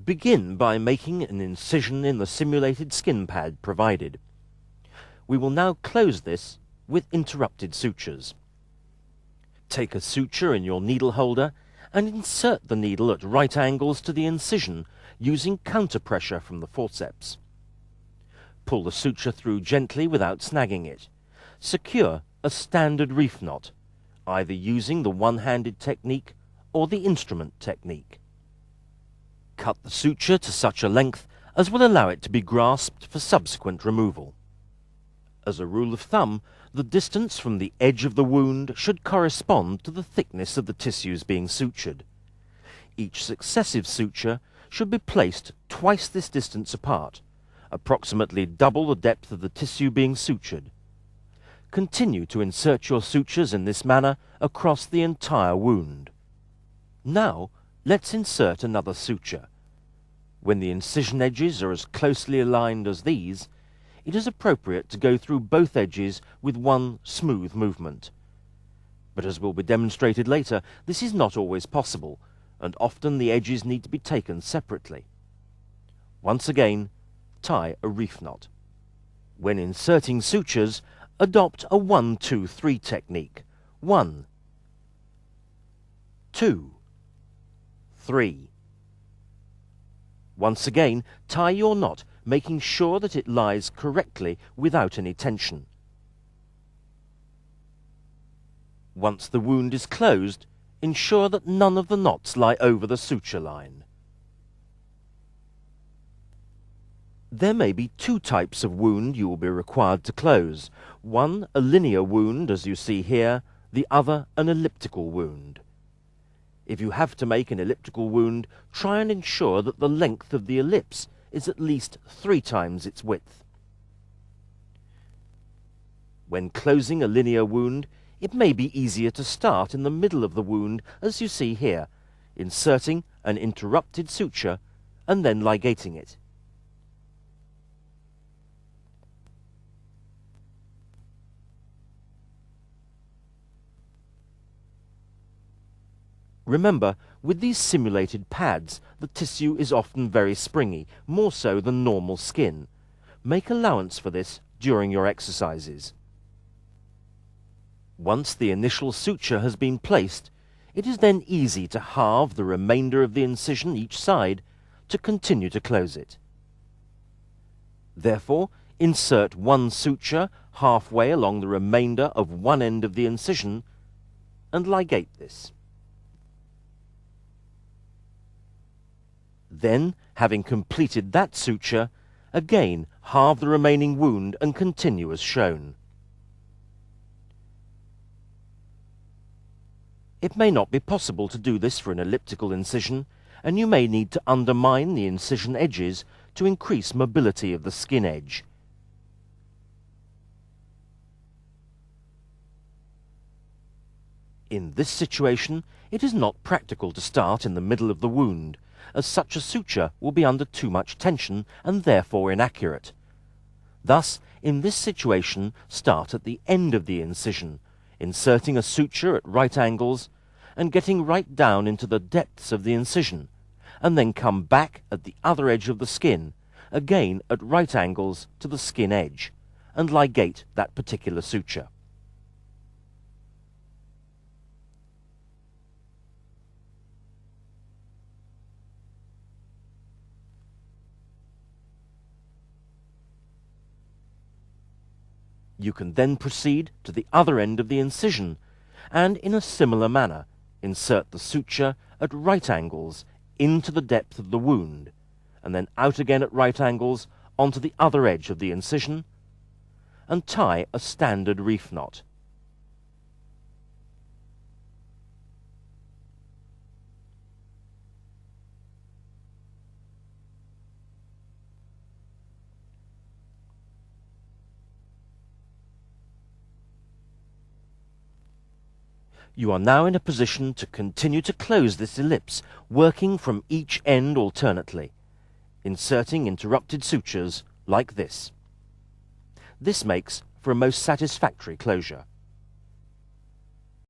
Begin by making an incision in the simulated skin pad provided. We will now close this with interrupted sutures. Take a suture in your needle holder and insert the needle at right angles to the incision using counter pressure from the forceps. Pull the suture through gently without snagging it. Secure a standard reef knot, either using the one-handed technique or the instrument technique. Cut the suture to such a length as will allow it to be grasped for subsequent removal. As a rule of thumb, the distance from the edge of the wound should correspond to the thickness of the tissues being sutured. Each successive suture should be placed twice this distance apart, approximately double the depth of the tissue being sutured. Continue to insert your sutures in this manner across the entire wound. Now, let's insert another suture. When the incision edges are as closely aligned as these, it is appropriate to go through both edges with one smooth movement. But as will be demonstrated later, this is not always possible, and often the edges need to be taken separately. Once again, tie a reef knot. When inserting sutures, adopt a 1-2-3 technique. 1, 2, 3. Once again, tie your knot, making sure that it lies correctly without any tension. Once the wound is closed, ensure that none of the knots lie over the suture line. There may be two types of wound you will be required to close. One, a linear wound, as you see here, the other, an elliptical wound. If you have to make an elliptical wound, try and ensure that the length of the ellipse is at least 3 times its width. When closing a linear wound, it may be easier to start in the middle of the wound, as you see here, inserting an interrupted suture and then ligating it. Remember, with these simulated pads, the tissue is often very springy, more so than normal skin. Make allowance for this during your exercises. Once the initial suture has been placed, it is then easy to halve the remainder of the incision each side to continue to close it. Therefore, insert one suture halfway along the remainder of one end of the incision and ligate this. Then, having completed that suture, again halve the remaining wound and continue as shown. It may not be possible to do this for an elliptical incision, and you may need to undermine the incision edges to increase mobility of the skin edge. In this situation, it is not practical to start in the middle of the wound, as such a suture will be under too much tension and therefore inaccurate. Thus, in this situation, start at the end of the incision, inserting a suture at right angles and getting right down into the depths of the incision, and then come back at the other edge of the skin, again at right angles to the skin edge, and ligate that particular suture. You can then proceed to the other end of the incision, and in a similar manner insert the suture at right angles into the depth of the wound, and then out again at right angles onto the other edge of the incision, and tie a standard reef knot. You are now in a position to continue to close this ellipse, working from each end alternately, inserting interrupted sutures like this. This makes for a most satisfactory closure.